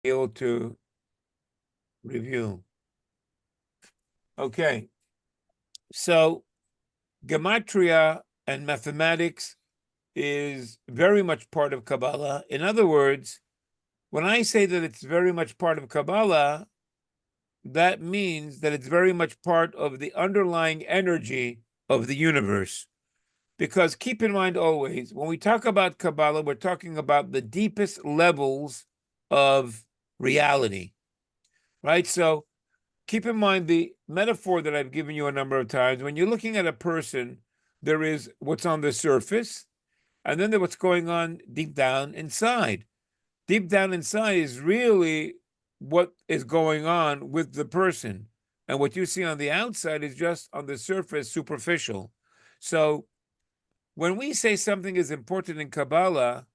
able to review. Okay, so gematria and mathematics is very much part of Kabbalah. In other words, when I say that it's very much part of Kabbalah, that means that it's very much part of the underlying energy of the universe. Because keep in mind always, when we talk about Kabbalah, we're talking about the deepest levels of reality, right? So keep in mind the metaphor that I've given you a number of times. When you're looking at a person, there is what's on the surface, and then there's what's going on deep down inside. Deep down inside is really what is going on with the person. And what you see on the outside is just on the surface, superficial. So when we say something is important in Kabbalah,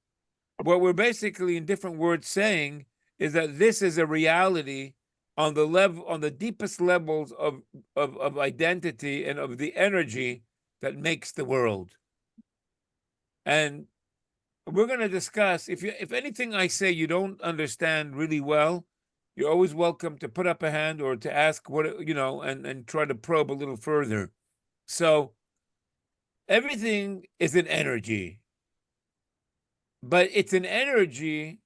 what we're basically, in different words, saying is that this is a reality on the level, on the deepest levels of identity and of the energy that makes the world. And we're going to discuss, if anything I say you don't understand really well, you're always welcome to put up a hand or to ask what, and try to probe a little further. So everything is an energy, but it's an energy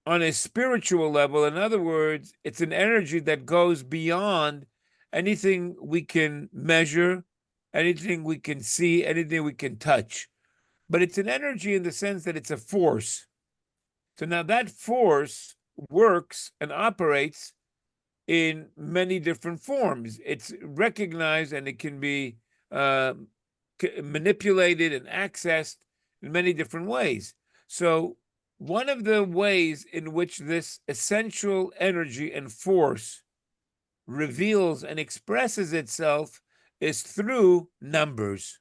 on a spiritual level. In other words, it's an energy that goes beyond anything we can measure, anything we can see, anything we can touch. But it's an energy in the sense that it's a force. So now that force works and operates in many different forms. It's recognized and it can be manipulated and accessed in many different ways. So one of the ways in which this essential energy and force reveals and expresses itself is through numbers.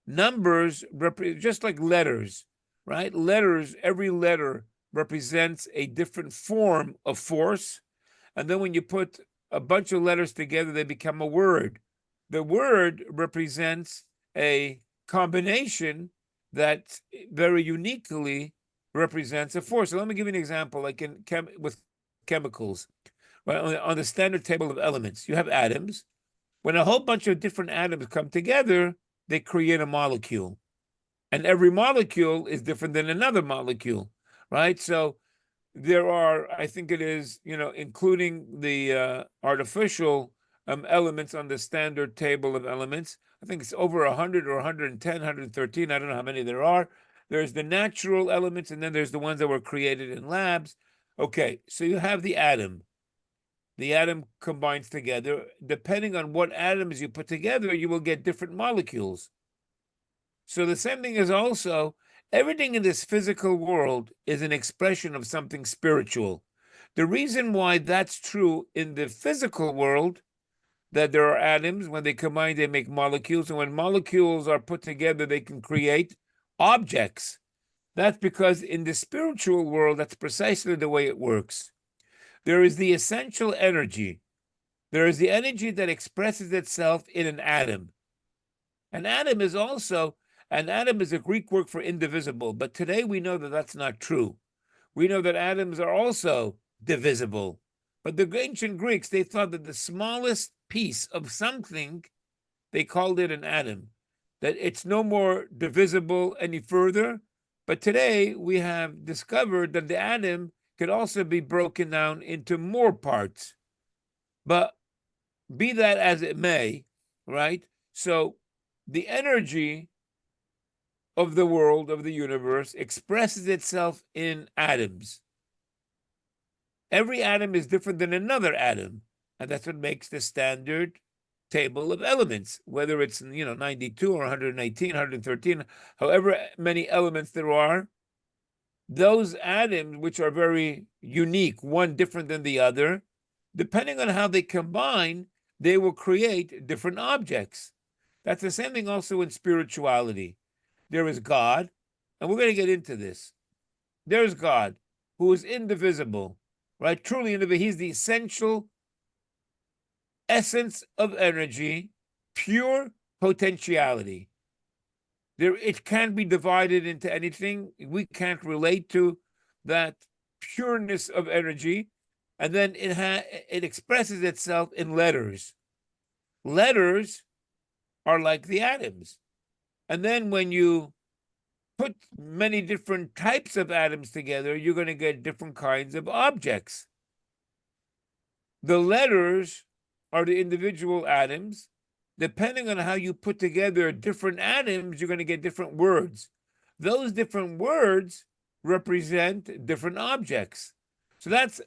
Numbers, just like letters, right? Letters, every letter represents a different form of force. And then when you put a bunch of letters together, they become a word. The word represents a combination that very uniquely represents a force. So let me give you an example, like with chemicals. Right? On the standard table of elements, you have atoms. When a whole bunch of different atoms come together, they create a molecule. And every molecule is different than another molecule, right? So there are, I think it is, including the artificial elements on the standard table of elements. I think it's over 100 or 110, 113. I don't know how many there are. There's the natural elements, and then there's the ones that were created in labs. Okay, so you have the atom. The atom combines together. Depending on what atoms you put together, you will get different molecules. So the same thing is also, everything in this physical world is an expression of something spiritual. The reason why that's true in the physical world, that there are atoms, when they combine, they make molecules, and when molecules are put together, they can create objects. That's because in the spiritual world, that's precisely the way it works. There is the essential energy. There is the energy that expresses itself in an atom. An atom is a Greek word for indivisible, but today we know that that's not true. We know that atoms are also divisible. But the ancient Greeks, they thought that the smallest piece of something, they called it an atom, that it's no more divisible any further. But today we have discovered that the atom could also be broken down into more parts. But be that as it may, right? So the energy of the world, of the universe, expresses itself in atoms. Every atom is different than another atom, and that's what makes the standard table of elements, whether it's 92 or 118, 113, however many elements there are. Those atoms, which are very unique, one different than the other, depending on how they combine, they will create different objects. That's the same thing also in spirituality. There is God, and we're going to get into this. There's God, who is indivisible, right? Truly indivisible. He's the essential essence of energy, pure potentiality. It can't be divided into anything. We can't relate to that pureness of energy, and then it expresses itself in letters. Letters are like the atoms. And then when you put many different types of atoms together, you're going to get different kinds of objects. The letters are the individual atoms. Depending on how you put together different atoms, you're going to get different words. Those different words represent different objects. So that's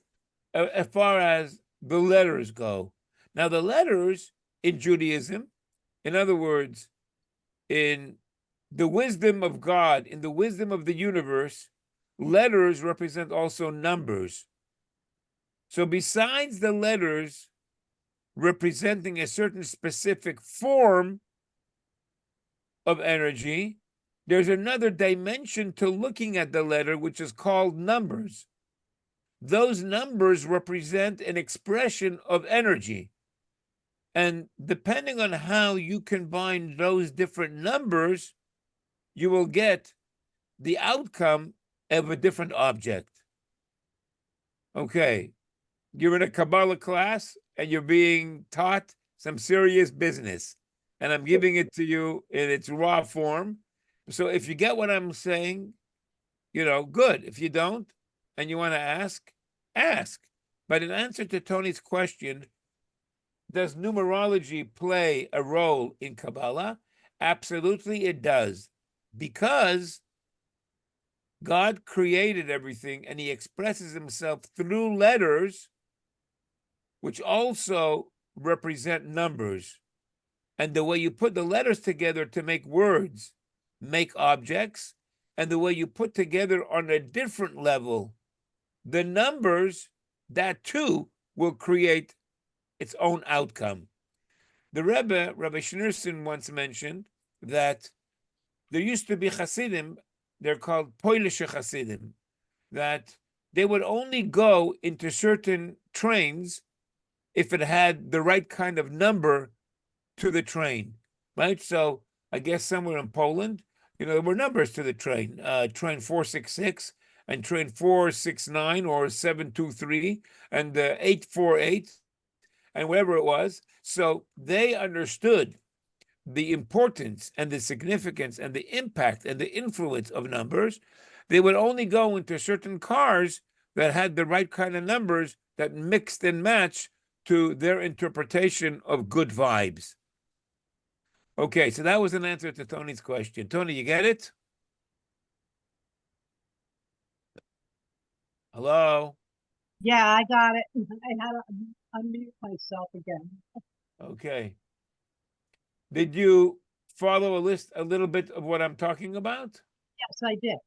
as far as the letters go. Now, the letters in Judaism, in other words, in the wisdom of God, in the wisdom of the universe, letters represent also numbers. So besides the letters representing a certain specific form of energy, there's another dimension to looking at the letter, which is called numbers. Those numbers represent an expression of energy. And depending on how you combine those different numbers, you will get the outcome of a different object. Okay, you're in a Kaballah class and you're being taught some serious business. And I'm giving it to you in its raw form. So if you get what I'm saying, good. If you don't, and you want to ask. But in answer to Tony's question, does numerology play a role in Kabbalah? Absolutely it does. Because God created everything and he expresses himself through letters, which also represent numbers. And the way you put the letters together to make words, make objects, and the way you put together on a different level, the numbers, that too will create its own outcome. The Rebbe, Rabbi Schneerson, once mentioned that there used to be Hasidim, they're called Polish Hasidim, that they would only go into certain trains if it had the right kind of number to the train, right? So I guess somewhere in Poland, there were numbers to the train, train 466 and train 469 or 723 and 848 and whatever it was. So they understood the importance and the significance and the impact and the influence of numbers. They would only go into certain cars that had the right kind of numbers that mixed and matched to their interpretation of good vibes. Okay, so that was an answer to Tony's question. Tony, you get it? Hello? Yeah, I got it. I had to unmute myself again. Okay. Did you follow a little bit of what I'm talking about? Yes, I did.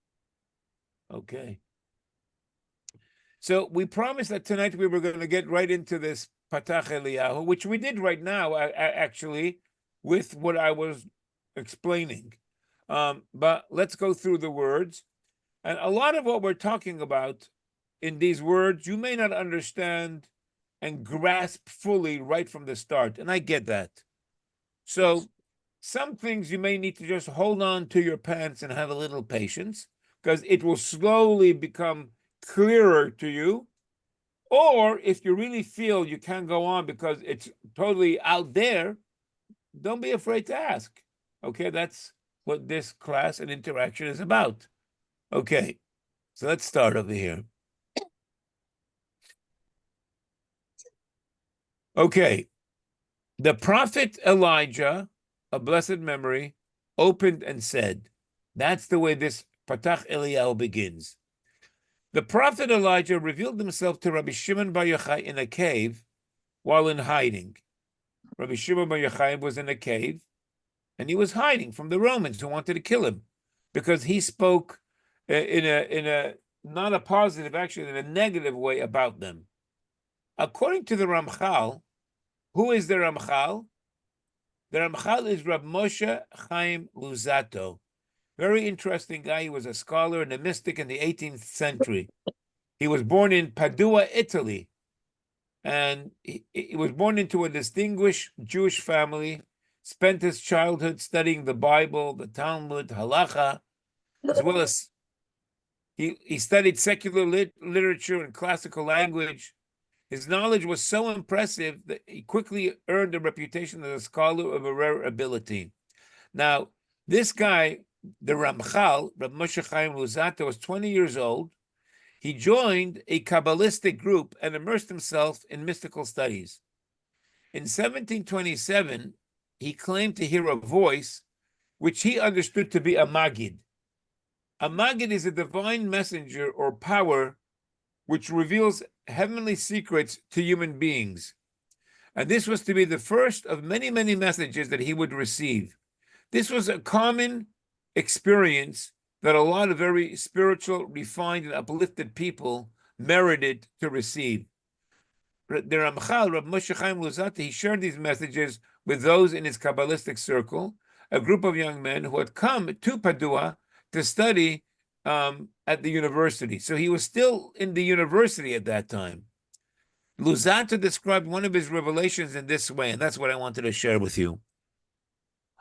Okay. So we promised that tonight we were going to get right into this Patach Eliyahu, which we did right now, actually, with what I was explaining. But let's go through the words. And a lot of what we're talking about in these words, you may not understand and grasp fully right from the start. And I get that. So some things you may need to just hold on to your pants and have a little patience, because it will slowly become clearer to you. Or if you really feel you can't go on because it's totally out there, don't be afraid to ask. Okay, that's what this class and interaction is about. Okay, so let's start over here. Okay, the prophet Elijah, of blessed memory, opened and said, that's the way this Patach Eliyahu begins. The prophet Elijah revealed himself to Rabbi Shimon Bar Yochai in a cave while in hiding. Rabbi Shimon Bar Yochai was in a cave, and he was hiding from the Romans who wanted to kill him because he spoke in a not a positive, actually in a negative way about them. According to the Ramchal, who is the Ramchal? The Ramchal is Rabbi Moshe Chaim Luzzato. Very interesting guy. He was a scholar and a mystic in the 18th century. He was born in Padua, Italy. And he was born into a distinguished Jewish family, spent his childhood studying the Bible, the Talmud, Halacha, as well as He studied secular literature and classical language. His knowledge was so impressive that he quickly earned a reputation as a scholar of a rare ability. Now, this guy, the Ramchal, Rabbi Moshe Chaim Luzzato, was 20 years old. He joined a Kabbalistic group and immersed himself in mystical studies. In 1727, he claimed to hear a voice which he understood to be a Magid. A Magid is a divine messenger or power which reveals heavenly secrets to human beings. And this was to be the first of many, many messages that he would receive. This was a common experience that a lot of very spiritual, refined, and uplifted people merited to receive. The Ramchal, Rabbi Moshe Chaim Luzzato, he shared these messages with those in his Kabbalistic circle, a group of young men who had come to Padua to study at the university. So he was still in the university at that time. Luzzato described one of his revelations in this way, and that's what I wanted to share with you.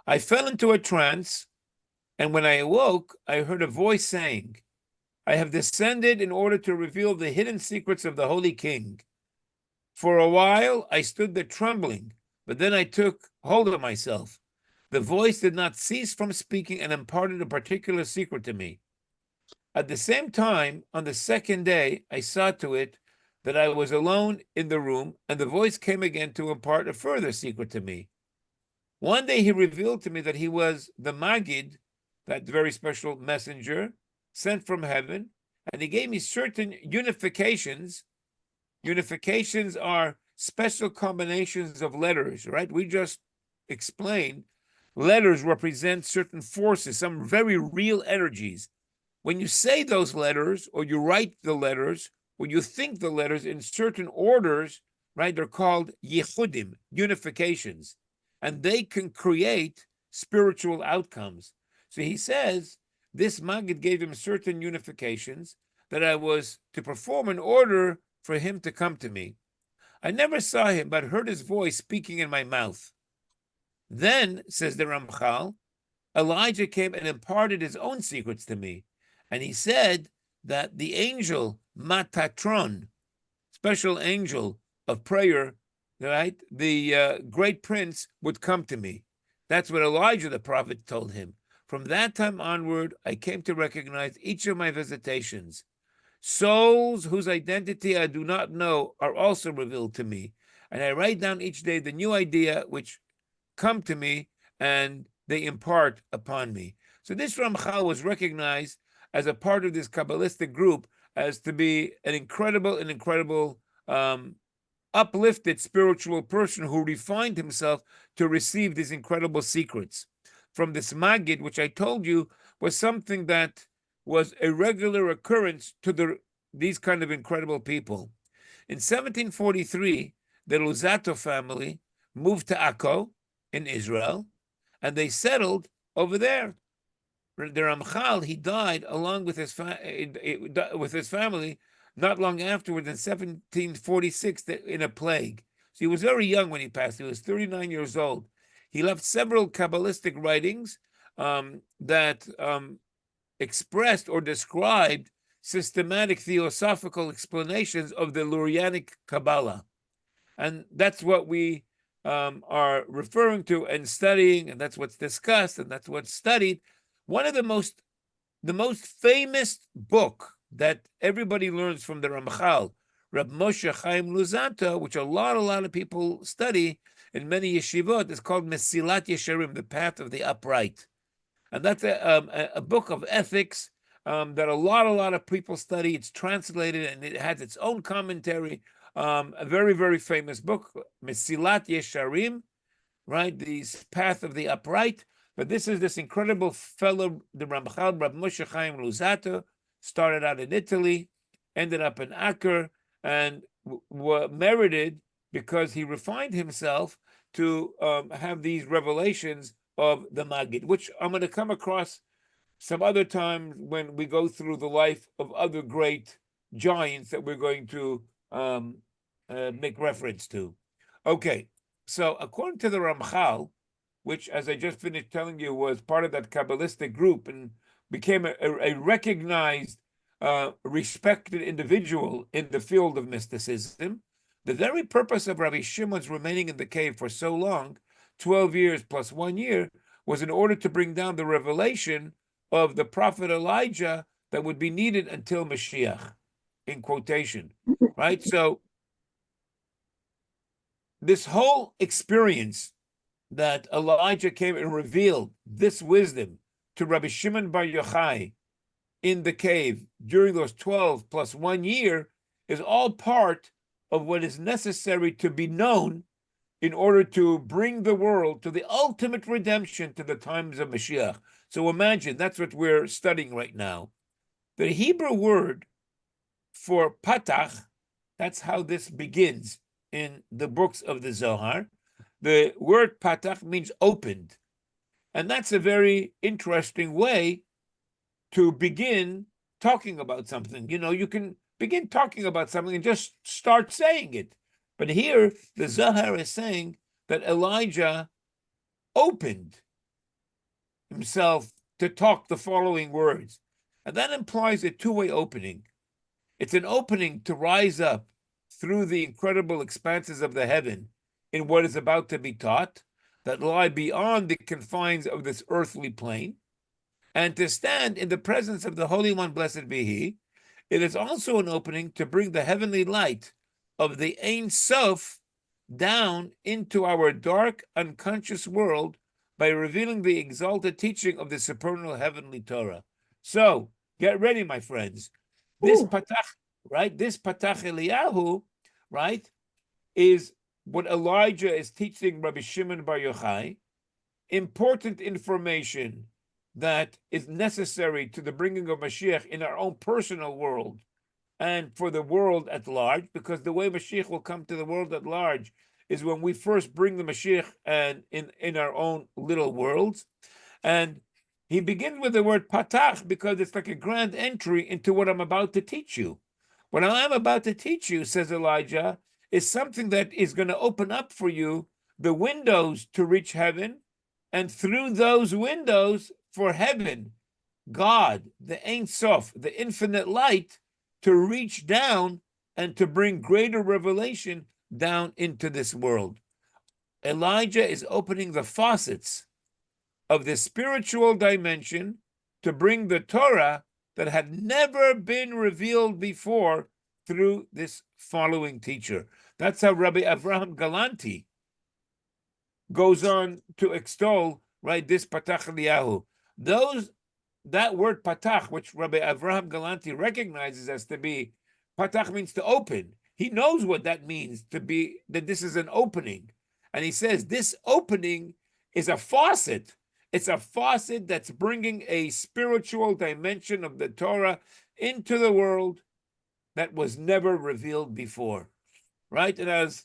I fell into a trance, and when I awoke, I heard a voice saying, I have descended in order to reveal the hidden secrets of the Holy King. For a while, I stood there trembling, but then I took hold of myself. The voice did not cease from speaking and imparted a particular secret to me. At the same time, on the second day, I saw to it that I was alone in the room, and the voice came again to impart a further secret to me. One day he revealed to me that he was the Magid, that very special messenger, sent from heaven, and he gave me certain unifications. Unifications are special combinations of letters, right? We just explained letters represent certain forces, some very real energies. When you say those letters, or you write the letters, or you think the letters in certain orders, right, they're called yichudim, unifications, and they can create spiritual outcomes. So he says, this Maggid gave him certain unifications that I was to perform in order for him to come to me. I never saw him, but heard his voice speaking in my mouth. Then, says the Ramchal, Elijah came and imparted his own secrets to me. And he said that the angel Matatron, special angel of prayer, right, the great prince would come to me. That's what Elijah the prophet told him. From that time onward, I came to recognize each of my visitations. Souls whose identity I do not know are also revealed to me. And I write down each day the new idea which come to me and they impart upon me. So this Ramchal was recognized as a part of this Kabbalistic group as to be an incredible, uplifted spiritual person who refined himself to receive these incredible secrets. From this Magid, which I told you was something that was a regular occurrence to these kind of incredible people. In 1743, the Luzzato family moved to Akko in Israel, and they settled over there. The Ramchal, he died along with his family not long afterwards in 1746 in a plague. So he was very young when he passed. He was 39 years old. He left several Kabbalistic writings that expressed or described systematic theosophical explanations of the Lurianic Kaballah. And that's what we are referring to and studying, and that's what's discussed, and that's what's studied. One of the most famous book that everybody learns from the Ramchal, Rabbi Moshe Chaim Luzzato, which a lot of people study in many yeshivot, is called Mesilat Yesharim, the Path of the Upright. And that's a book of ethics that a lot of people study. It's translated and it has its own commentary. A very famous book, Mesilat Yesharim, right? The Path of the Upright. But this is this incredible fellow, the Ramchal, Rabbi Moshe Chaim Luzzato, started out in Italy, ended up in Acre, and merited because he refined himself to have these revelations of the Magid, which I'm going to come across some other times when we go through the life of other great giants that we're going to make reference to. Okay, so according to the Ramchal, which, as I just finished telling you, was part of that Kabbalistic group and became a recognized respected individual in the field of mysticism. The very purpose of Rabbi Shimon's remaining in the cave for so long, 12 years plus 1 year, was in order to bring down the revelation of the prophet Elijah that would be needed until Mashiach, in quotation, right? So this whole experience that Elijah came and revealed this wisdom to Rabbi Shimon Bar Yochai in the cave during those 12 plus 1 year is all part of what is necessary to be known in order to bring the world to the ultimate redemption to the times of Mashiach. So imagine, that's what we're studying right now. The Hebrew word for patach, that's how this begins in the books of the Zohar. The word patach means opened. And that's a very interesting way to begin talking about something. You know, you can begin talking about something and just start saying it. But here, the Zohar is saying that Elijah opened himself to talk the following words. And that implies a two-way opening. It's an opening to rise up through the incredible expanses of the heaven in what is about to be taught, that lie beyond the confines of this earthly plane, and to stand in the presence of the Holy One, blessed be He. It is also an opening to bring the heavenly light of the Ein Sof down into our dark, unconscious world by revealing the exalted teaching of the supernal heavenly Torah. So, get ready, my friends. This Patach, right? This Patach Eliyahu, right, is what Elijah is teaching Rabbi Shimon Bar Yochai. Important information that is necessary to the bringing of Mashiach in our own personal world and for the world at large, because the way Mashiach will come to the world at large is when we first bring the Mashiach and in our own little worlds. And he begins with the word patach because it's like a grand entry into what I'm about to teach you. What I'm about to teach you, says Elijah, is something that is going to open up for you the windows to reach heaven, and through those windows for heaven, God, the Ein Sof, the infinite light, to reach down and to bring greater revelation down into this world. Elijah is opening the faucets of the spiritual dimension to bring the Torah that had never been revealed before through this following teacher. That's how Rabbi Abraham Galanti goes on to extol, right, this Patach Eliyahu. That word patach, which Rabbi Abraham Galanti recognizes as to be, patach means to open. He knows what that means, to be, that this is an opening. And he says this opening is a faucet. It's a faucet that's bringing a spiritual dimension of the Torah into the world that was never revealed before, right? And as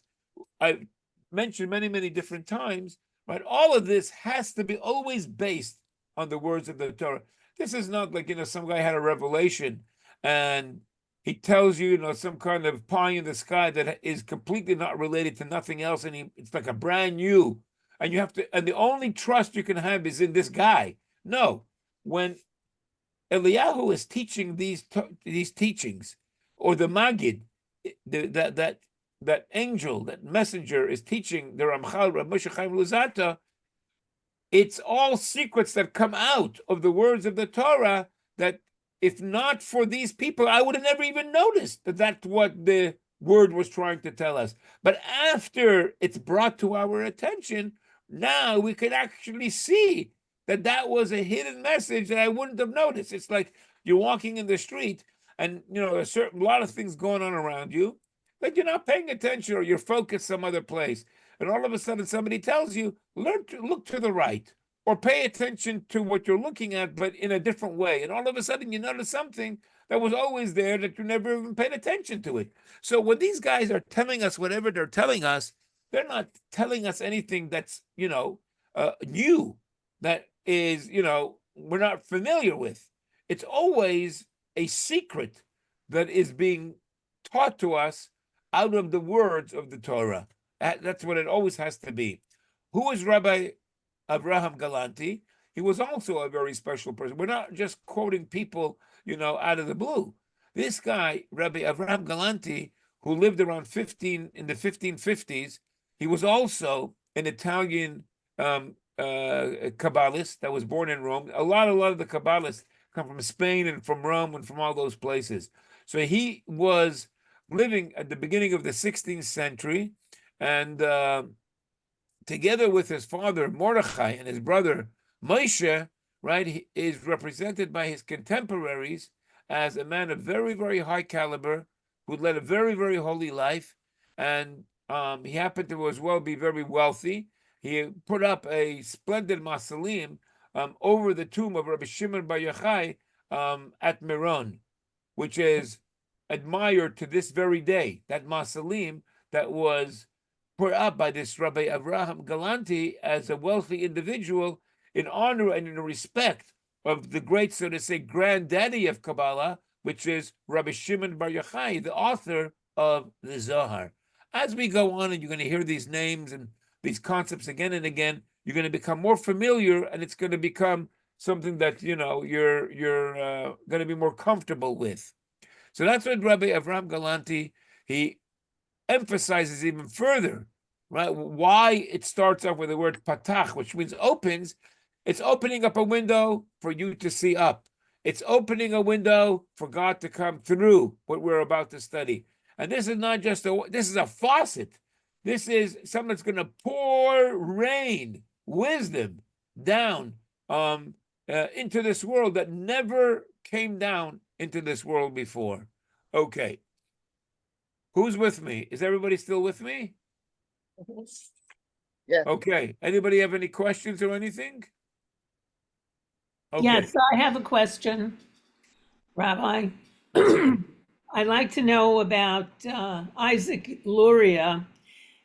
I've mentioned many, many different times, right, all of this has to be always based on the words of the Torah. This is not like, some guy had a revelation and he tells you, some kind of pie in the sky that is completely not related to nothing else, and it's like a brand new, and you have to, and the only trust you can have is in this guy. No, when Eliyahu is teaching these teachings, or the Magid, that angel, that messenger is teaching the Ramchal, Rabbi Moshe Chaim Luzzato, it's all secrets that come out of the words of the Torah that, if not for these people, I would have never even noticed that that's what the word was trying to tell us. But after it's brought to our attention, now we can actually see that that was a hidden message that I wouldn't have noticed. It's like you're walking in the street and, a lot of things going on around you, but you're not paying attention, or you're focused some other place. And all of a sudden somebody tells you, learn to look to the right, or pay attention to what you're looking at, but in a different way. And all of a sudden you notice something that was always there that you never even paid attention to it. So when these guys are telling us whatever they're telling us, they're not telling us anything that's, new, that is, we're not familiar with. It's always a secret that is being taught to us out of the words of the Torah. That's what it always has to be. Who is Rabbi Abraham Galanti? He was also a very special person. We're not just quoting people, out of the blue. This guy, Rabbi Abraham Galanti, who lived around in the 1550s, he was also an Italian Kabbalist that was born in Rome. A lot of the Kabbalists come from Spain and from Rome and from all those places. So he was living at the beginning of the 16th century, and together with his father Mordechai and his brother Moshe, right, he is represented by his contemporaries as a man of very, very high caliber who led a very, very holy life, and he happened to as well be very wealthy. He put up a splendid mausoleum over the tomb of Rabbi Shimon Bar Yochai at Meron, which is admired to this very day. That mausoleum that was put up by this Rabbi Abraham Galanti as a wealthy individual in honor and in respect of the great, so to say, granddaddy of Kabbalah, which is Rabbi Shimon Bar Yochai, the author of the Zohar. As we go on and you're going to hear these names and these concepts again and again, you're going to become more familiar, and it's going to become something that, you know, you're going to be more comfortable with. So that's what Rabbi Abraham Galanti, he emphasizes even further, right? Why it starts off with the word patach, which means opens. It's opening up a window for you to see up. It's opening a window for God to come through what we're about to study. And this is not just this is a faucet. This is something that's going to pour rain, wisdom down into this world that never came down into this world before. Okay. Who's with me? Is everybody still with me? Yeah. Okay. Anybody have any questions or anything? Okay. Yes, I have a question, Rabbi. I'd like to know about Isaac Luria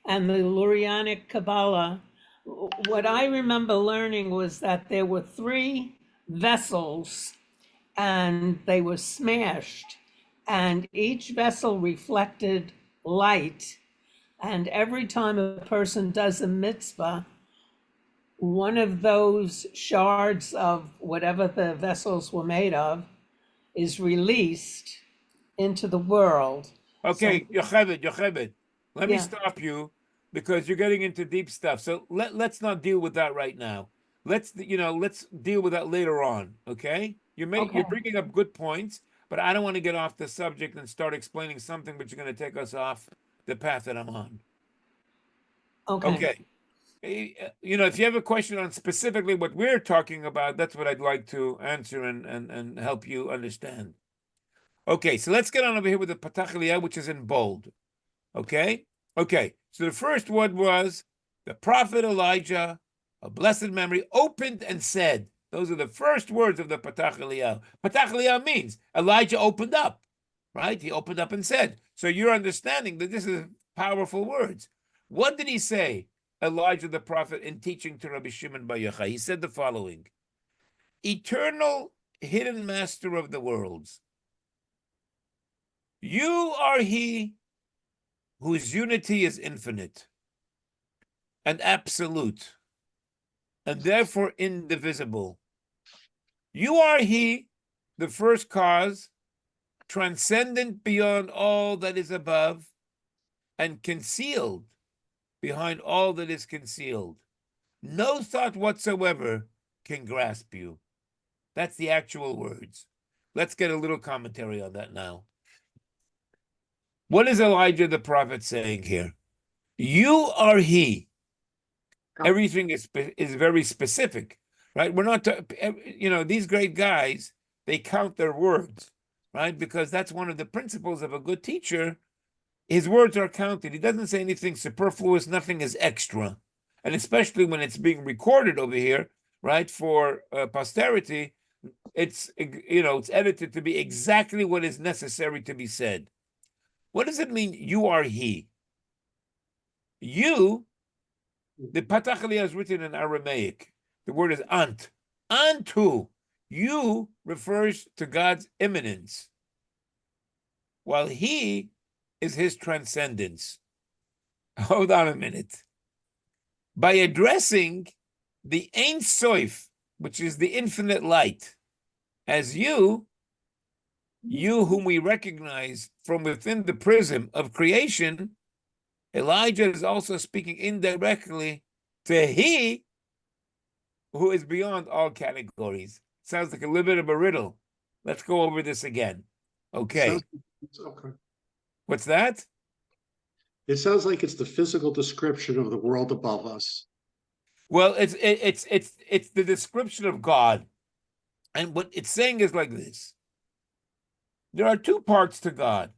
and the Lurianic Kabbalah. What I remember learning was that there were 3 vessels and they were smashed, and each vessel reflected light. And every time a person does a mitzvah, one of those shards of whatever the vessels were made of is released into the world. Okay, Yocheved, let me Yeah. stop you because you're getting into deep stuff. So let's not deal with that right now. Let's deal with that later on. Okay? You're bringing up good points, but I don't want to get off the subject and start explaining something which is going to take us off the path that I'm on. Okay. If you have a question on specifically what we're talking about, that's what I'd like to answer and help you understand. Okay, so let's get on over here with the Patach Eliyahu, which is in bold. Okay? Okay, so the first one was the prophet Elijah, of blessed memory, opened and said. Those are the first words of the Patach Eliyahu. Patach Eliyahu means Elijah opened up, right? He opened up and said. So you're understanding that this is powerful words. What did he say, Elijah the prophet, in teaching to Rabbi Shimon Bar Yochai? He said the following: eternal hidden master of the worlds, you are he whose unity is infinite and absolute and therefore indivisible. You are he, the first cause, transcendent beyond all that is above and concealed behind all that is concealed. No thought whatsoever can grasp you. That's the actual words. Let's get a little commentary on that now. What is Elijah the prophet saying here? You are he. Everything is very specific, right? We're not, these great guys, they count their words, right? Because that's one of the principles of a good teacher. His words are counted. He doesn't say anything superfluous. Nothing is extra. And especially when it's being recorded over here, right, for posterity, it's edited to be exactly what is necessary to be said. What does it mean, you are he? You, the Patach Eliyahu is written in Aramaic. The word is ant. Antu. You refers to God's immanence, while he is his transcendence. Hold on a minute. By addressing the Ein Sof, which is the infinite light, as you, you whom we recognize from within the prism of creation, Elijah is also speaking indirectly to he who is beyond all categories. Sounds like a little bit of a riddle. Let's go over this again. Okay. Okay. What's that? It sounds like it's the physical description of the world above us. Well, it's the description of God. And what it's saying is like this. There are two parts to God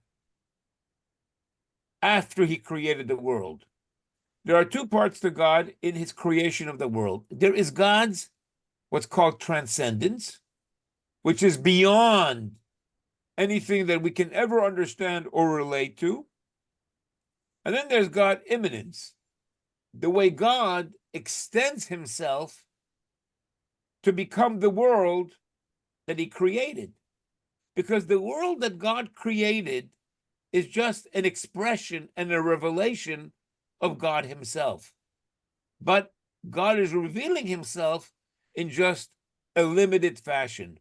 after he created the world. There are two parts to God in his creation of the world. There is God's what's called transcendence, which is beyond anything that we can ever understand or relate to. And then there's God immanence, the way God extends himself to become the world that he created. Because the world that God created is just an expression and a revelation of God himself. But God is revealing himself in just a limited fashion.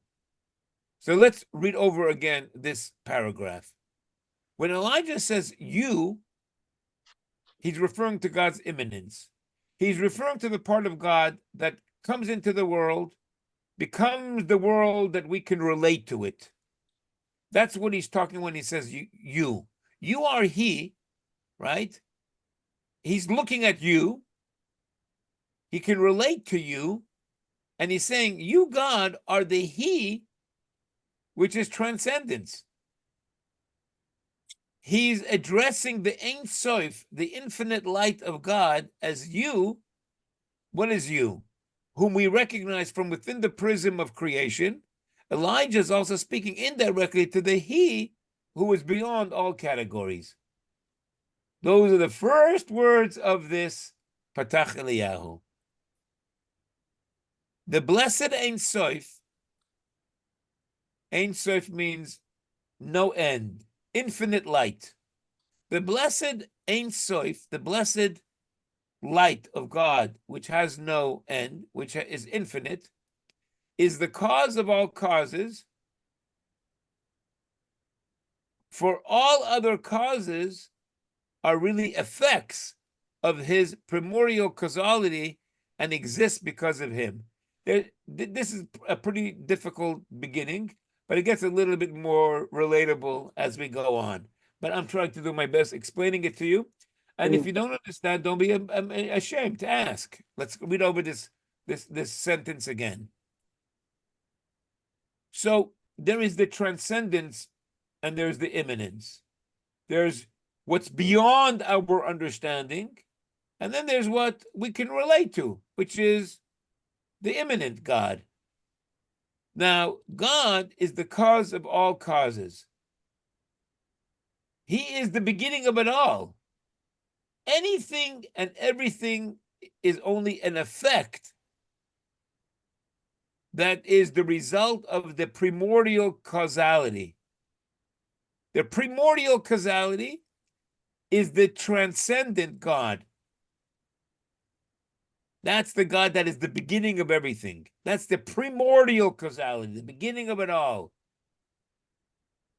So let's read over again this paragraph. When Elijah says you, he's referring to God's immanence. He's referring to the part of God that comes into the world, becomes the world that we can relate to it. That's what he's talking when he says you. You are he, right? He's looking at you. He can relate to you. And he's saying, you, God, are the he, which is transcendence. He's addressing the Ein Sof, the infinite light of God, as you. What is you? Whom we recognize from within the prism of creation. Elijah is also speaking indirectly to the he who is beyond all categories. Those are the first words of this Patach Eliyahu. The blessed Ein Sof means no end, infinite light. The blessed Ein Sof, the blessed light of God, which has no end, which is infinite, is the cause of all causes. For all other causes are really effects of his primordial causality and exist because of him. This is a pretty difficult beginning, but it gets a little bit more relatable as we go on. But I'm trying to do my best explaining it to you. And if you don't understand, don't be ashamed to ask. Let's read over this sentence again. So there is the transcendence and there's the immanence. There's what's beyond our understanding, and then there's what we can relate to, which is the immanent God. Now, God is the cause of all causes. He is the beginning of it all. Anything and everything is only an effect that is the result of the primordial causality. The primordial causality is the transcendent God. That's the God that is the beginning of everything. That's the primordial causality, the beginning of it all.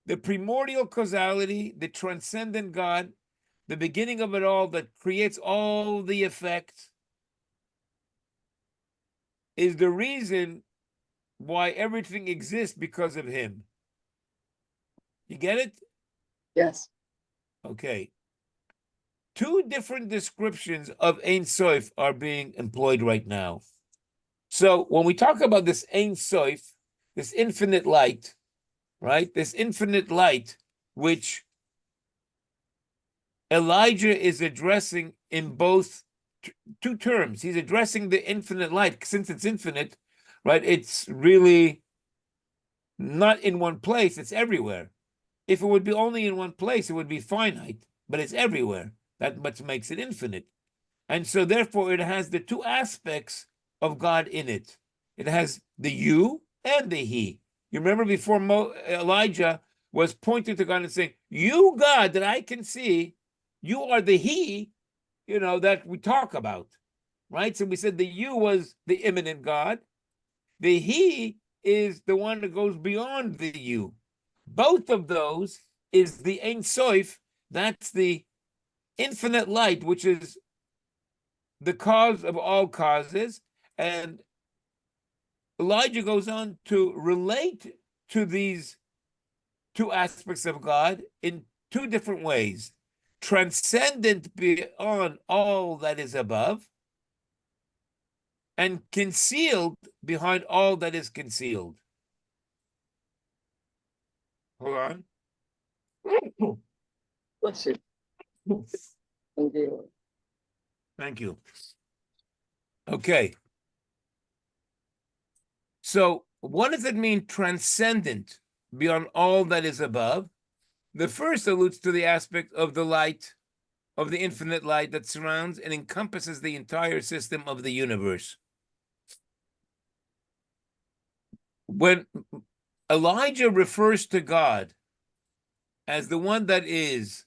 The primordial causality, the transcendent God, the beginning of it all that creates all the effects, is the reason why everything exists because of him. You get it? Yes. Okay. Two different descriptions of Ein Sof are being employed right now. So when we talk about this Ein Sof, this infinite light, right? This infinite light, which Elijah is addressing in both two terms. He's addressing the infinite light. Since it's infinite, right? It's really not in one place. It's everywhere. If it would be only in one place, it would be finite, but it's everywhere. That much makes it infinite. And so therefore it has the two aspects of God in it. It has the you and the he. You remember before Elijah was pointing to God and saying, you, God, that I can see, you are the he, that we talk about, right? So we said the you was the immanent God. The he is the one that goes beyond the you. Both of those is the Ein Sof, that's the infinite light, which is the cause of all causes. And Elijah goes on to relate to these two aspects of God in two different ways: transcendent beyond all that is above, and concealed behind all that is concealed. Hold on. Bless you. Thank you. Thank you. Okay. So what does it mean, transcendent beyond all that is above? The first alludes to the aspect of the light, of the infinite light that surrounds and encompasses the entire system of the universe. When Elijah refers to God as the one that is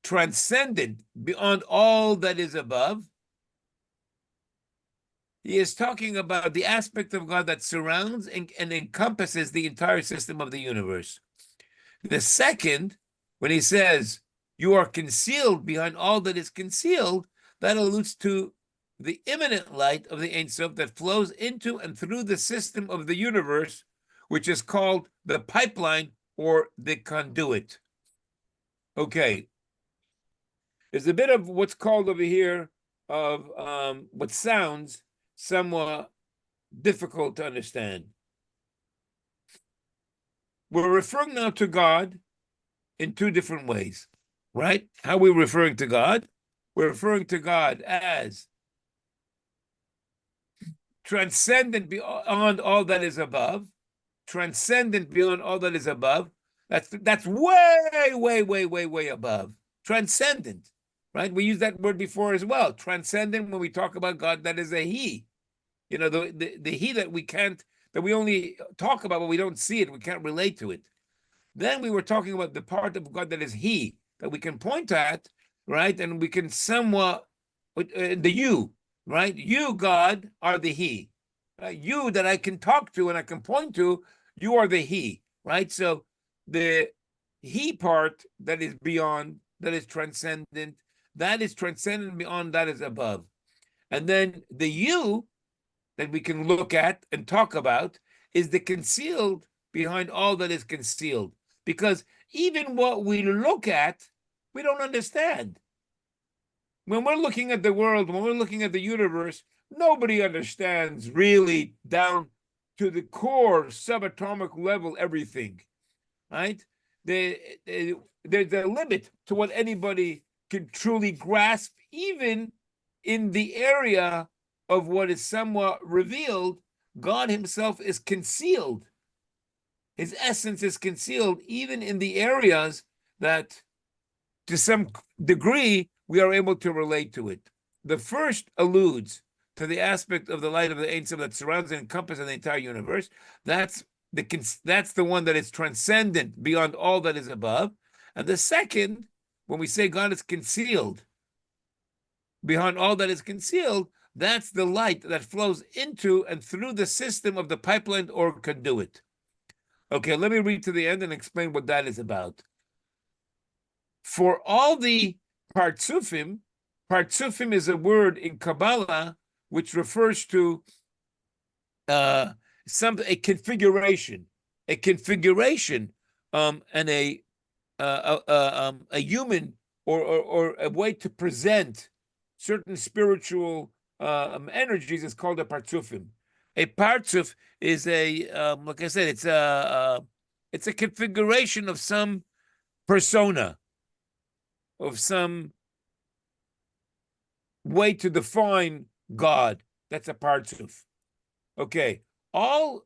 transcendent beyond all that is above, he is talking about the aspect of God that surrounds and encompasses the entire system of the universe. The second, when he says, you are concealed behind all that is concealed, that alludes to the immanent light of the Ein Sof that flows into and through the system of the universe, which is called the pipeline or the conduit. Okay. There's a bit of what's called over here of what sounds somewhat difficult to understand. We're referring now to God in two different ways, right? How are we referring to God? We're referring to God as transcendent beyond all that is above, transcendent beyond all that is above. That's way, way, way, way, way above. Transcendent, right? We used that word before as well. Transcendent, when we talk about God, that is a He. You know, the He that we only talk about, but we don't see it, we can't relate to it. Then we were talking about the part of God that is He, that we can point at, right? And we can somewhat, the you, right? You, God, are the He. You that I can talk to and I can point to, you are the He, right? So the He part that is beyond, that is transcendent beyond, that is above. And then the you that we can look at and talk about is the concealed behind all that is concealed. Because even what we look at, we don't understand. When we're looking at the world, when we're looking at the universe, nobody understands really down to the core subatomic level everything, right? There's a limit to what anybody can truly grasp, even in the area of what is somewhat revealed. God himself is concealed. His essence is concealed even in the areas that, to some degree, we are able to relate to it. The first alludes to the aspect of the light of the Ein Sof that surrounds and encompasses the entire universe. That's the one that is transcendent beyond all that is above. And the second, when we say God is concealed behind all that is concealed, that's the light that flows into and through the system of the pipeline or conduit. Okay, let me read to the end and explain what that is about. For all the partsufim is a word in Kaballah which refers to a configuration, and a human or a way to present certain spiritual energies is called a partsufim. A partsuf is like I said, it's a configuration of some persona, of some way to define God. That's a partsuf. Okay, all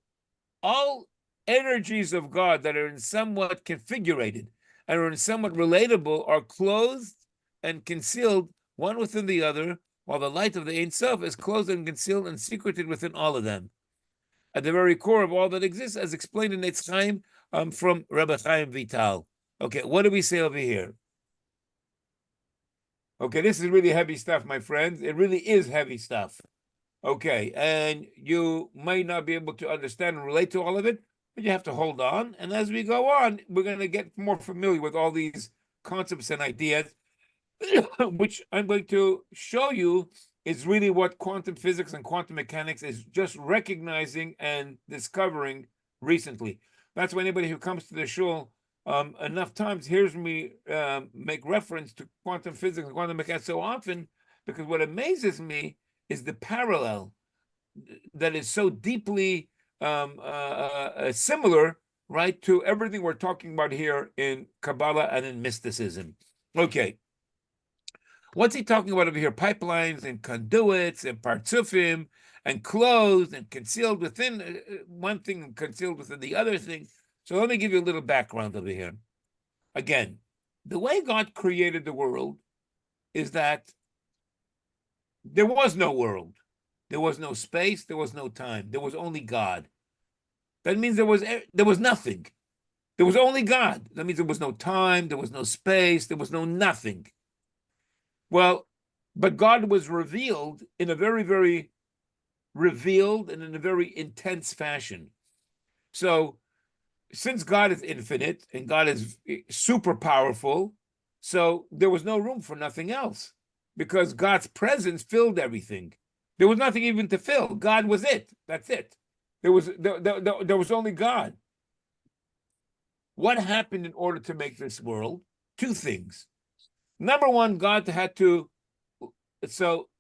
energies of God that are in somewhat configurated and are in somewhat relatable are clothed and concealed one within the other, while the light of the Ein Sof is closed and concealed and secreted within all of them. At the very core of all that exists, as explained in Eitz Chaim from Rabbi Chaim Vital. Okay, what do we say over here? Okay, this is really heavy stuff, my friends. It really is heavy stuff. Okay, and you may not be able to understand and relate to all of it. but you have to hold on. And as we go on, we're going to get more familiar with all these concepts and ideas, which I'm going to show you is really what quantum physics and quantum mechanics is just recognizing and discovering recently. That's why anybody who comes to the shul enough times hears me make reference to quantum physics and quantum mechanics so often, because what amazes me is the parallel that is so deeply similar, right, to everything we're talking about here in Kabbalah and in mysticism. Okay. What's he talking about over here? Pipelines and conduits and partsufim and closed and concealed within one thing and concealed within the other thing. So let me give you a little background over here. Again, the way God created the world is that there was no world. There was no space. There was no time. There was only God. That means there was nothing. There was only God. That means there was no time. There was no space. There was no nothing. Well, but God was revealed in a very, very revealed and in a very intense fashion. So since God is infinite and God is super powerful, so there was no room for nothing else because God's presence filled everything. There was nothing even to fill. God was it. That's it. There was only God. What happened in order to make this world? Two things. Number one, God had to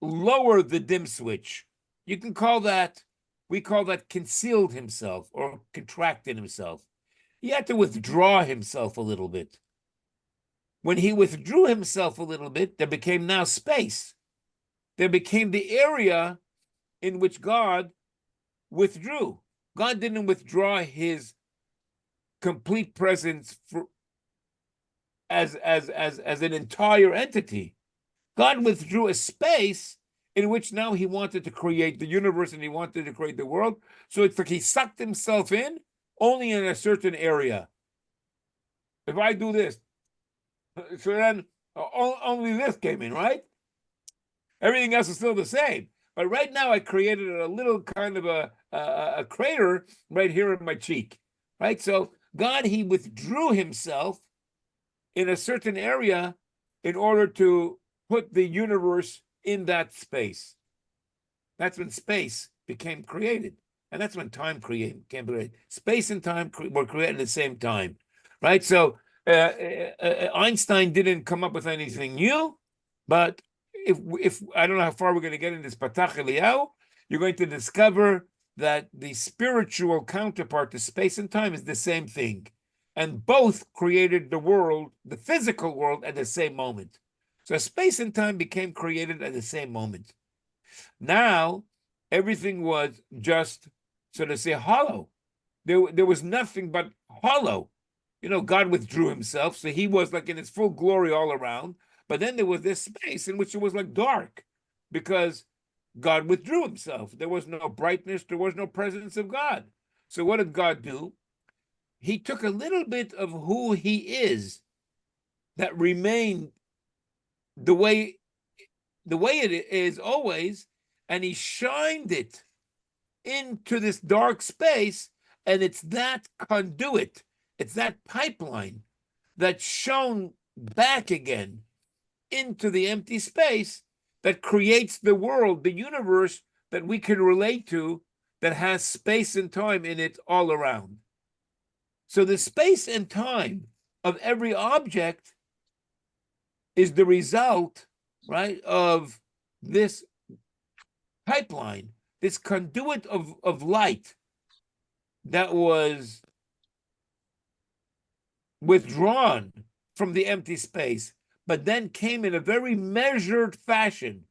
lower the dim switch. You can call that, we call that concealed himself or contracted himself. He had to withdraw himself a little bit. When he withdrew himself a little bit, there became now space. There became the area in which God withdrew. God didn't withdraw his complete presence as an entire entity. God withdrew a space in which now he wanted to create the universe and he wanted to create the world. So it's like he sucked himself in only in a certain area. If I do this, so then only this came in, right? Everything else is still the same. But right now I created a little kind of a crater right here in my cheek, right? So God, he withdrew himself in a certain area in order to put the universe in that space. That's when space became created. And that's when time became created. Space and time were created at the same time, right? So Einstein didn't come up with anything new, but if I don't know how far we're going to get in this Patach Eliyahu, you're going to discover that the spiritual counterpart to space and time is the same thing. And both created the world, the physical world, at the same moment. So space and time became created at the same moment. Now, everything was just, so to say, hollow. There was nothing but hollow. You know, God withdrew himself, so he was like in his full glory all around. But then there was this space in which it was like dark because God withdrew himself. There was no brightness. There was no presence of God. So what did God do? He took a little bit of who he is that remained the way it is always, and he shined it into this dark space, and it's that conduit, it's that pipeline that shone back again into the empty space that creates the world, the universe that we can relate to, that has space and time in it all around. So the space and time of every object is the result, right, of this pipeline, this conduit of light that was withdrawn from the empty space, but then came in a very measured fashion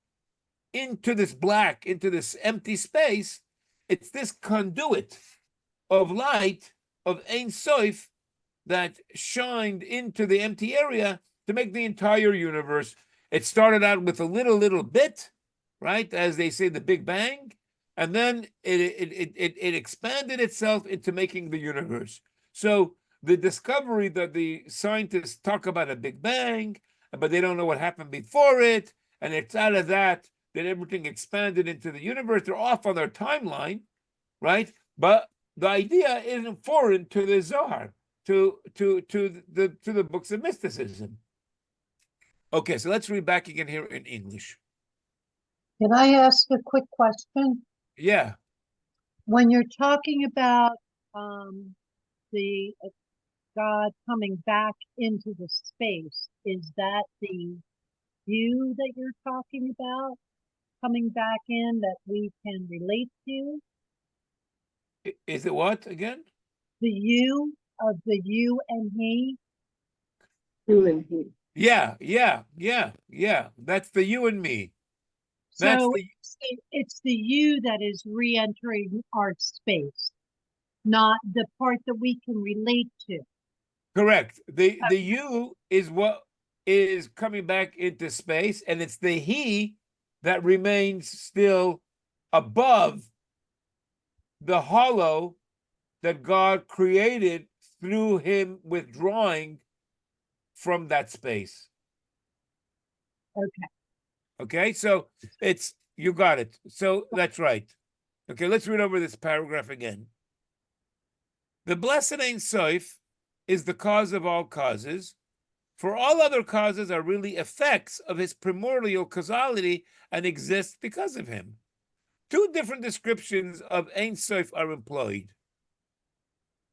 into this black, into this empty space. It's this conduit of light, of Ein Sof, that shined into the empty area to make the entire universe. It started out with a little bit, right? As they say, the Big Bang, and then it expanded itself into making the universe. So the discovery that the scientists talk about a Big Bang, but they don't know what happened before it, and it's out of that everything expanded into the universe. They're off on their timeline, right? But the idea isn't foreign to the Zohar, to the books of mysticism. Okay, so let's read back again here in English. Can I ask a quick question? Yeah. When you're talking about the God coming back into the space, is that the you that you're talking about coming back in that we can relate to? Is it what again? The you of the you and he? Human he. Yeah. That's the you and me. That's So the it's the you that is re-entering our space, not the part that we can relate to. correct. The you is what is coming back into space, and it's the he that remains still above the hollow that God created through him withdrawing from that space. Okay. Okay, so it's you got it. So that's right. Okay, let's read over this paragraph again. The blessed Ein Sof is the cause of all causes, for all other causes are really effects of his primordial causality and exist because of him. Two different descriptions of Ein Sof are employed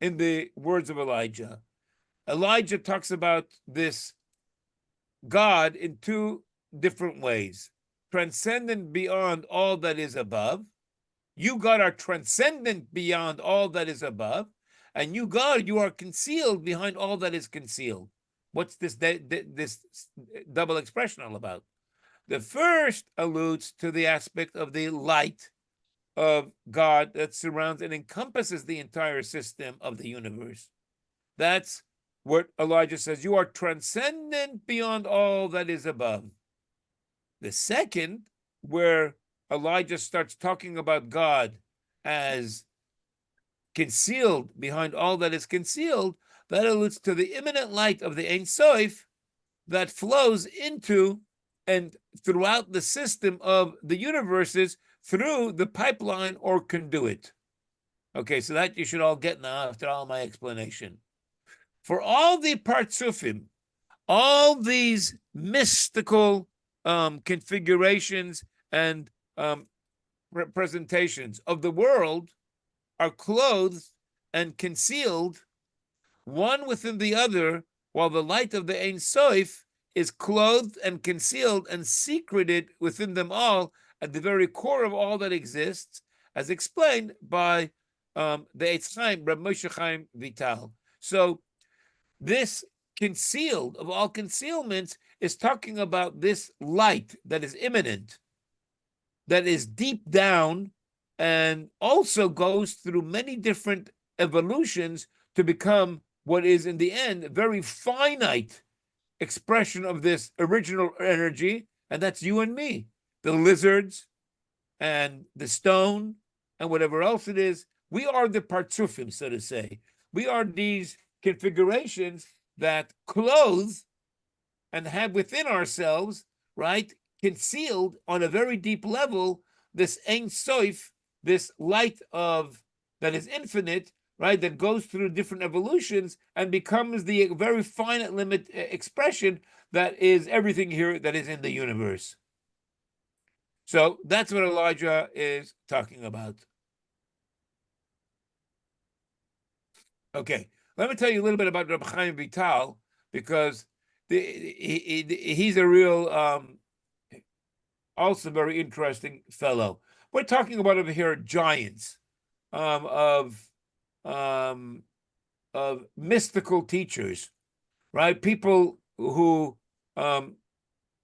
in the words of Elijah. Elijah talks about this God in two different ways: transcendent beyond all that is above. You, God, are transcendent beyond all that is above. And you, God, you are concealed behind all that is concealed. What's this double expression all about? The first alludes to the aspect of the light of God that surrounds and encompasses the entire system of the universe. That's what Elijah says. You are transcendent beyond all that is above. The second, where Elijah starts talking about God as concealed behind all that is concealed, that alludes to the immanent light of the Ein Sof that flows into and throughout the system of the universes through the pipeline or conduit. Okay, so that you should all get now after all my explanation. For all the partsufim, all these mystical configurations and representations of the world are clothed and concealed one within the other, while the light of the Ein Sof is clothed and concealed and secreted within them all at the very core of all that exists, as explained by the Eitz Chaim, Rabbi Moshe Chaim Vital. So this concealed of all concealments is talking about this light that is immanent, that is deep down, and also goes through many different evolutions to become what is in the end a very finite expression of this original energy, and that's you and me, the lizards and the stone and whatever else it is. We are the partsufim, so to say. We are these configurations that clothe and have within ourselves, right, concealed on a very deep level, this Ein Sof, this light of that is infinite, right, that goes through different evolutions and becomes the very finite limit expression that is everything here that is in the universe. So that's what Elijah is talking about. Okay, let me tell you a little bit about Rabbi Chaim Vital, because he's a real, also very interesting fellow. We're talking about over here giants of mystical teachers, right? People who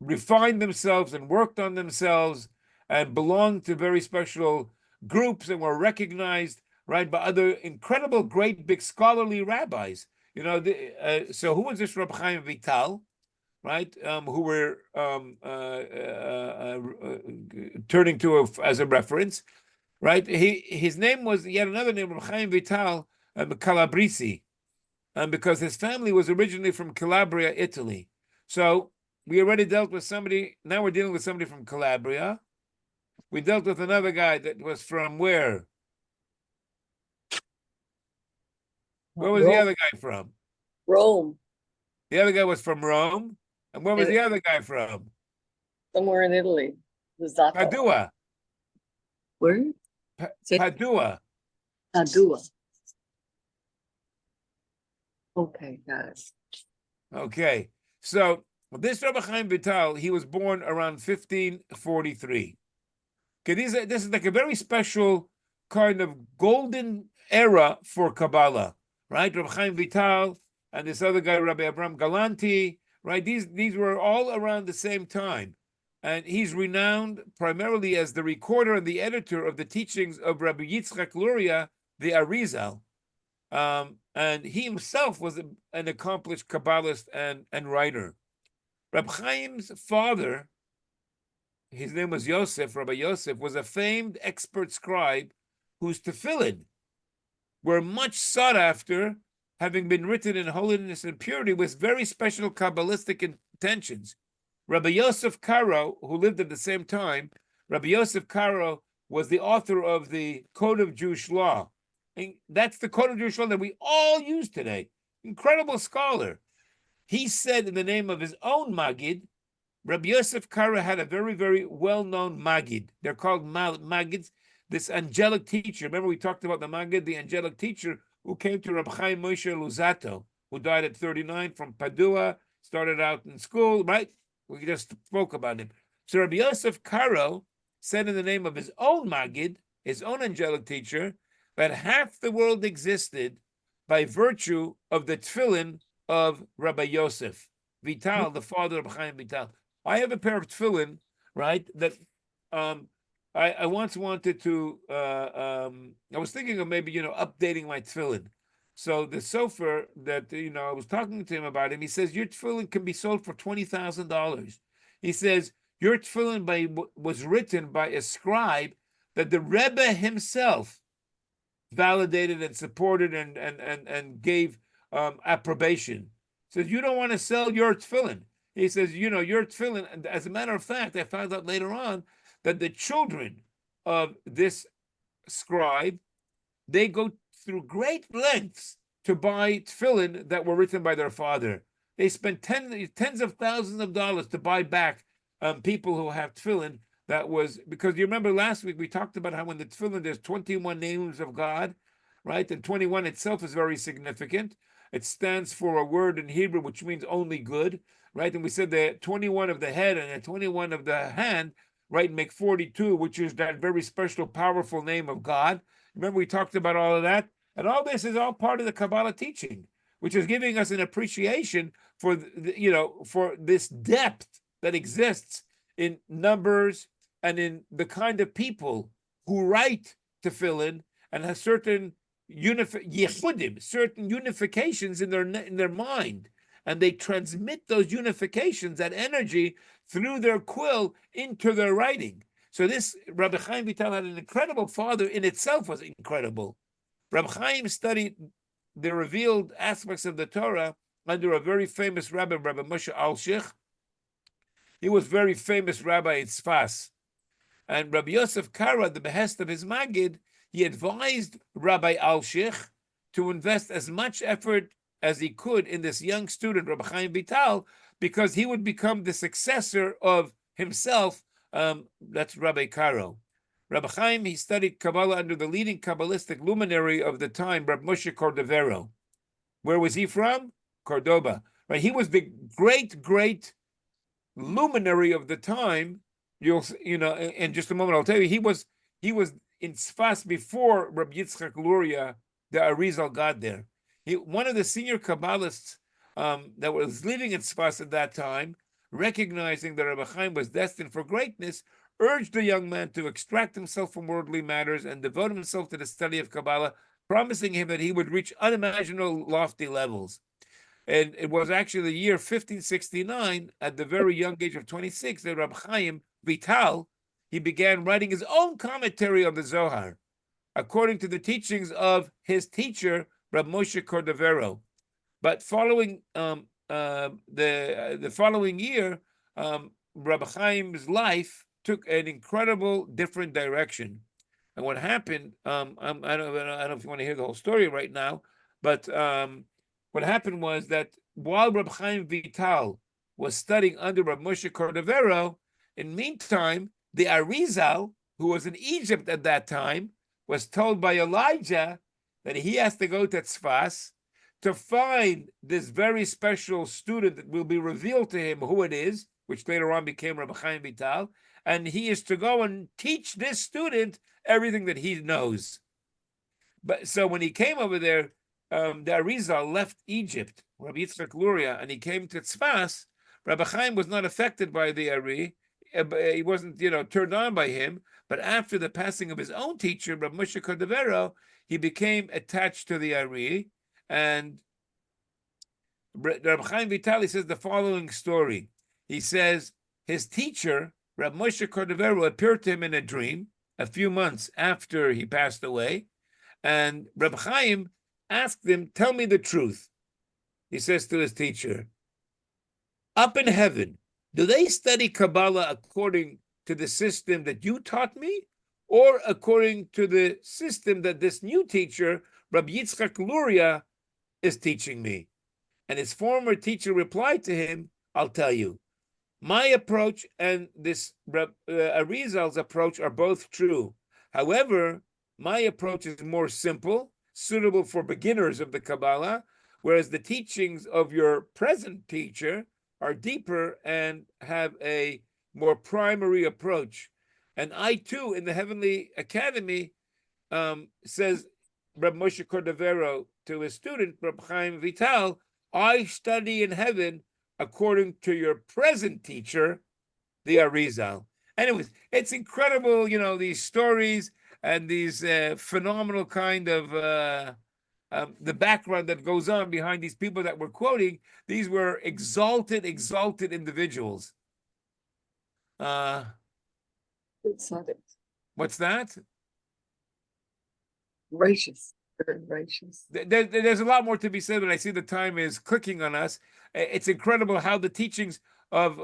refined themselves and worked on themselves and belonged to very special groups and were recognized, right, by other incredible, great, big scholarly rabbis. You know, so who was this Rabbi Chaim Vital, right? Who we're turning to as a reference, right? His name was yet another name, Rabbi Chaim Vital Calabrese, because his family was originally from Calabria, Italy. So we already dealt with somebody. Now we're dealing with somebody from Calabria. We dealt with another guy that was from where? Where was the other guy from? Rome, The other guy was from Rome. And where was And- the other guy from? somewhere in Italy. Luzzato. Padua. Where? Say- Padua. Padua. Okay, got it. Okay. So this Rabbi Chaim Vital, he was born around 1543. Okay, this is like a very special kind of golden era for Kabbalah, right? Rabbi Chaim Vital and this other guy, Rabbi Abraham Galanti, right? These were all around the same time. And he's renowned primarily as the recorder and the editor of the teachings of Rabbi Yitzchak Luria, the Arizal. And he himself was an accomplished Kabbalist and writer. Rabbi Chaim's father, his name was Yosef, Rabbi Yosef, was a famed expert scribe whose tefillin were much sought after, having been written in holiness and purity with very special Kabbalistic intentions. Rabbi Yosef Karo, who lived at the same time, Rabbi Yosef Karo was the author of the Code of Jewish Law. And that's the Code of Jewish Law that we all use today. Incredible scholar. He said in the name of his own Magid, Rabbi Yosef Karo had a very, very well-known Magid. They're called Magids. This angelic teacher, remember we talked about the Magid, the angelic teacher who came to Rabbi Chaim Moshe Luzzato, who died at 39 from Padua, started out in school, right? We just spoke about him. So Rabbi Yosef Karo said in the name of his own Magid, his own angelic teacher, that half the world existed by virtue of the tefillin of Rabbi Yosef Vital, the father of Chaim Vital. I have a pair of tefillin, right, that I once wanted to, I was thinking of maybe, updating my tefillin. So the sofer that, I was talking to him about him, he says, your tefillin can be sold for $20,000. He says, your tefillin was written by a scribe that the Rebbe himself validated and supported and gave approbation. Says, you don't want to sell your tefillin. He says, your tefillin, and as a matter of fact, I found out later on that the children of this scribe, they go through great lengths to buy tefillin that were written by their father. They spend tens of thousands of dollars to buy back people who have tefillin. That was because you remember last week we talked about how in the tefillin there's 21 names of God, right? And 21 itself is very significant. It stands for a word in Hebrew which means only good, right? And we said that 21 of the head and the 21 of the hand, right, make 42, which is that very special, powerful name of God. Remember we talked about all of that? And all this is all part of the Kabbalah teaching, which is giving us an appreciation for, for this depth that exists in numbers and in the kind of people who write tefillin and have certain certain unifications in their mind, and they transmit those unifications, that energy, through their quill into their writing. So this Rabbi Chaim Vital had an incredible father. In itself was incredible. Rabbi Chaim studied the revealed aspects of the Torah under a very famous rabbi, Rabbi Moshe Alshich. He was very famous rabbi in Sfas. And Rabbi Yosef Karo, at the behest of his Magid, he advised Rabbi Alshich to invest as much effort as he could in this young student, Rabbi Chaim Vital, because he would become the successor of himself. That's Rabbi Karo. Rabbi Chaim, he studied Kabbalah under the leading Kabbalistic luminary of the time, Rabbi Moshe Cordovero. Where was he from? Cordoba. Right? He was the great luminary of the time. In just a moment, I'll tell you, he was in Sfas before Rabbi Yitzchak Luria, the Arizal, got there. One of the senior Kabbalists that was living in Sfas at that time, recognizing that Rabbi Chaim was destined for greatness, urged the young man to extract himself from worldly matters and devote himself to the study of Kabbalah, promising him that he would reach unimaginable lofty levels. And it was actually the year 1569, at the very young age of 26, that Rabbi Chaim Vital, he began writing his own commentary on the Zohar, according to the teachings of his teacher, Rabbi Moshe Cordovero. But following the following year, Rabbi Chaim's life took an incredible different direction. And what happened, I don't know if you want to hear the whole story right now, But what happened was that while Rabbi Chaim Vital was studying under Rabbi Moshe Cordovero, in the meantime, the Arizal, who was in Egypt at that time, was told by Elijah that he has to go to Tzfas to find this very special student that will be revealed to him who it is, which later on became Rabbi Chaim Vital, and he is to go and teach this student everything that he knows. But so when he came over there, the Arizal left Egypt, Rabbi Yitzchak Luria, and he came to Tzfas. Rabbi Chaim was not affected by the Ari. He wasn't, turned on by him. But after the passing of his own teacher, Rabbi Moshe Cordovero, he became attached to the Ari. And Rabbi Chaim Vital says the following story. He says his teacher, Rabbi Moshe Cordovero, appeared to him in a dream a few months after he passed away. And Rabbi Chaim asked him, tell me the truth. He says to his teacher, up in heaven, do they study Kaballah according to the system that you taught me, or according to the system that this new teacher, Rabbi Yitzchak Luria, is teaching me? And his former teacher replied to him, I'll tell you. My approach and this Arizal's approach are both true. However, my approach is more simple, suitable for beginners of the Kabbalah, whereas the teachings of your present teacher are deeper and have a more primary approach. And I too, in the Heavenly Academy, says Rabbi Moshe Cordovero to his student, Rabbi Chaim Vital, I study in heaven according to your present teacher, the Arizal. Anyways, it's incredible, these stories and these phenomenal kind of the background that goes on behind these people that we're quoting. These were exalted individuals. What's that? Gracious, very gracious. There's a lot more to be said, but I see the time is clicking on us. It's incredible how the teachings of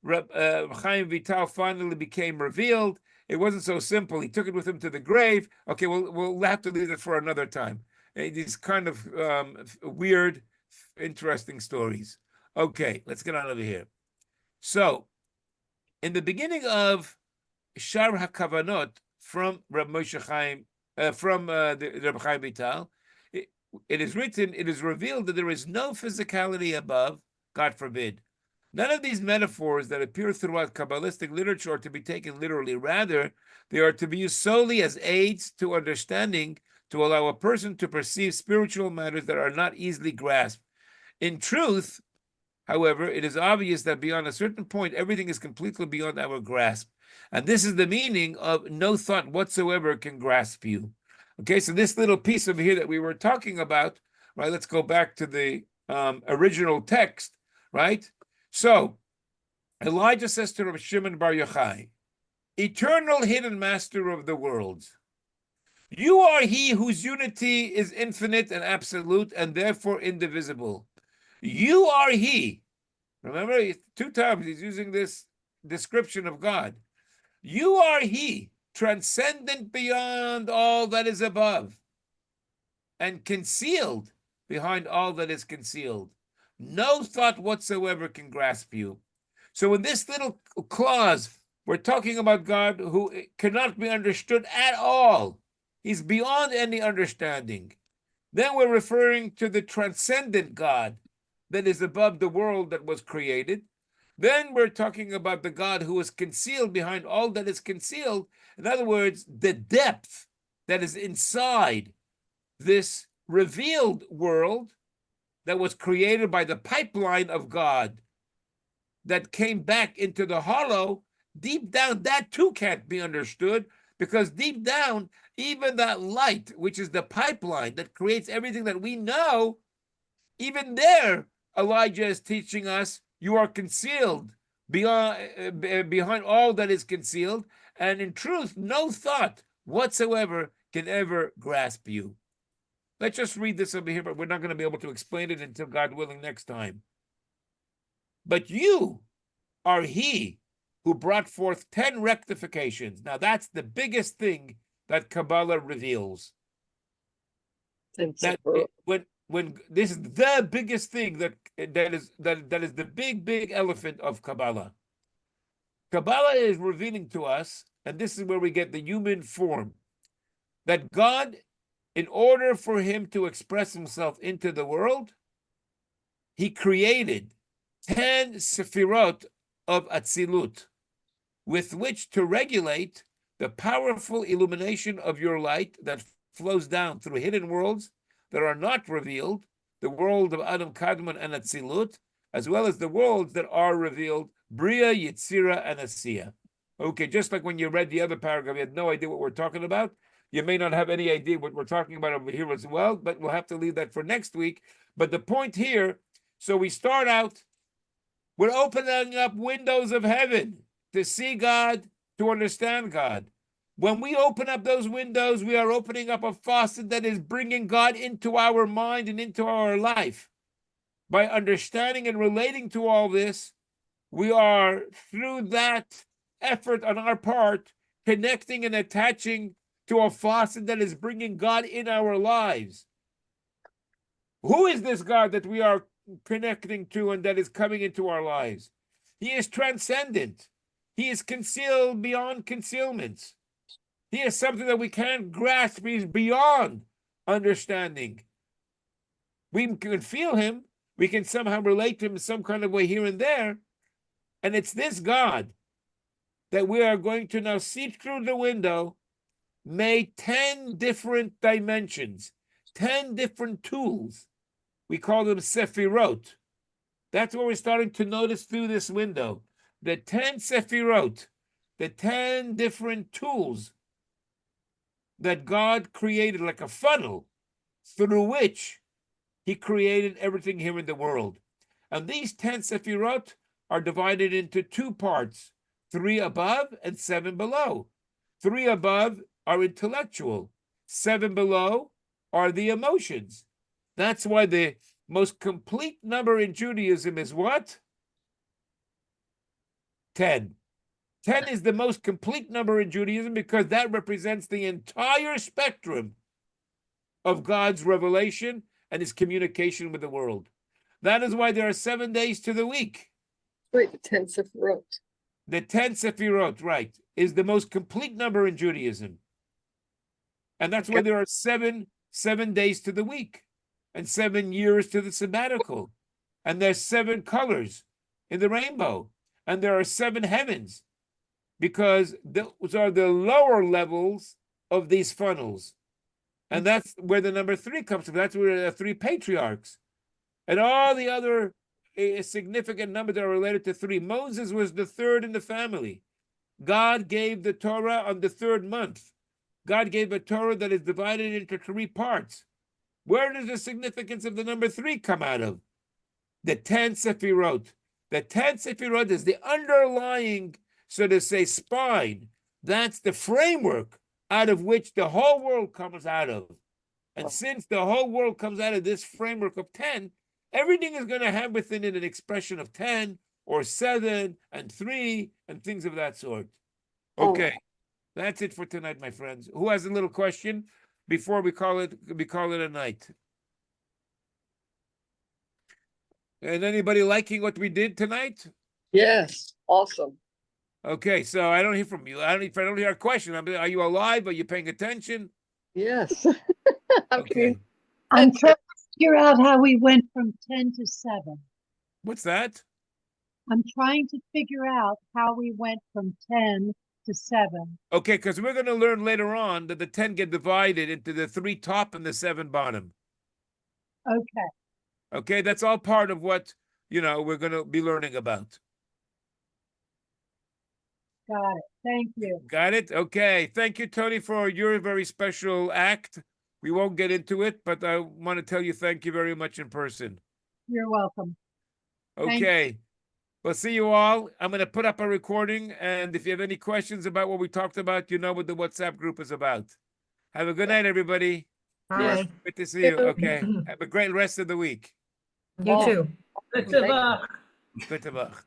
Chaim Vital finally became revealed. It wasn't so simple. He took it with him to the grave. Okay, we'll have to leave it for another time. These kind of weird, interesting stories. Okay, let's get on over here. So, in the beginning of Shar HaKavanot from Rabbi Moshe Chaim, from the Rabbi Chaim Vital, it is written, it is revealed that there is no physicality above, God forbid. None of these metaphors that appear throughout Kabbalistic literature are to be taken literally. Rather, they are to be used solely as aids to understanding, to allow a person to perceive spiritual matters that are not easily grasped. In truth, however, it is obvious that beyond a certain point, everything is completely beyond our grasp. And this is the meaning of no thought whatsoever can grasp you. Okay, so this little piece over here that we were talking about, right? Let's go back to the original text, right? So, Elijah says to Rabbi Shimon Bar Yochai, eternal hidden master of the worlds, you are he whose unity is infinite and absolute and therefore indivisible. You are he. Remember, 2 times he's using this description of God. You are he, transcendent beyond all that is above, and concealed behind all that is concealed. No thought whatsoever can grasp you. So in this little clause, we're talking about God who cannot be understood at all. He's beyond any understanding. Then we're referring to the transcendent God that is above the world that was created. Then we're talking about the God who is concealed behind all that is concealed. In other words, the depth that is inside this revealed world that was created by the pipeline of God that came back into the hollow. Deep down, that too can't be understood, because deep down, even that light, which is the pipeline that creates everything that we know, even there, Elijah is teaching us, you are concealed behind all that is concealed, and in truth, no thought whatsoever can ever grasp you. Let's just read this over here, but we're not going to be able to explain it until God willing next time. But you are he who brought forth 10 rectifications. Now that's the biggest thing that Kabbalah reveals. That when this is the biggest thing that is the big elephant of Kabbalah. Kabbalah is revealing to us, and this is where we get the human form, that God, in order for him to express himself into the world, he created 10 sefirot of Atzilut, with which to regulate the powerful illumination of your light that flows down through hidden worlds that are not revealed, the world of Adam Kadmon and Atzilut, as well as the worlds that are revealed, Bria, Yetzira, and Asiya. Okay, just like when you read the other paragraph, you had no idea what we're talking about. You may not have any idea what we're talking about over here as well, but we'll have to leave that for next week. But the point here, so we start out, we're opening up windows of heaven to see God, to understand God. When we open up those windows, we are opening up a faucet that is bringing God into our mind and into our life. By understanding and relating to all this, we are, through that effort on our part, connecting and attaching to a faucet that is bringing God in our lives. Who is this God that we are connecting to and that is coming into our lives? He is transcendent. He is concealed beyond concealments. He is something that we can't grasp. He is beyond understanding. We can feel him. We can somehow relate to him in some kind of way here and there. And it's this God that we are going to now see through the window, made 10 different dimensions, 10 different tools. We call them sefirot. That's what we're starting to notice through this window. The 10 sefirot, the 10 different tools that God created, like a funnel through which he created everything here in the world. And these 10 sefirot are divided into two parts, 3 above and 7 below. 3 above are intellectual, 7 below are the emotions. That's why the most complete number in Judaism is what? 10. 10 is the most complete number in Judaism because that represents the entire spectrum of God's revelation and his communication with the world. That is why there are 7 days to the week. Wait, the 10 Sefirot. The 10 Sefirot, right, is the most complete number in Judaism. And that's why there are seven days to the week and 7 years to the sabbatical. And there's 7 colors in the rainbow. And there are 7 heavens because those are the lower levels of these funnels. And that's where the number 3 comes from. That's where the 3 patriarchs. And all the other significant numbers that are related to 3. Moses was the 3rd in the family. God gave the Torah on the 3rd month. God gave a Torah that is divided into 3 parts. Where does the significance of the number 3 come out of? The 10 Sefirot. The 10 Sefirot is the underlying, so to say, spine. That's the framework out of which the whole world comes out of. And since the whole world comes out of this framework of 10, everything is going to have within it an expression of 10 or 7 and 3 and things of that sort. Okay, that's it for tonight, my friends. Who has a little question before we call it a night? And anybody liking what we did tonight? Yes, awesome. Okay, so I don't hear from you. If I don't hear a question, are you alive? Are you paying attention? Yes. Okay. I'm trying to figure out how we went from 10 to 7. What's that? I'm trying to figure out how we went from 10 to 7. Okay, because we're going to learn later on that the 10 get divided into the 3 top and the 7 bottom. Okay. Okay, that's all part of what, we're going to be learning about. Got it. Thank you. Got it? Okay. Thank you, Tony, for your very special act. We won't get into it, but I want to tell you thank you very much in person. You're welcome. Okay. We'll see you all. I'm going to put up a recording, and if you have any questions about what we talked about, you know what the WhatsApp group is about. Have a good night, everybody. Bye. Good to see you. Okay. Have a great rest of the week. You too. Good to luck. Good to luck.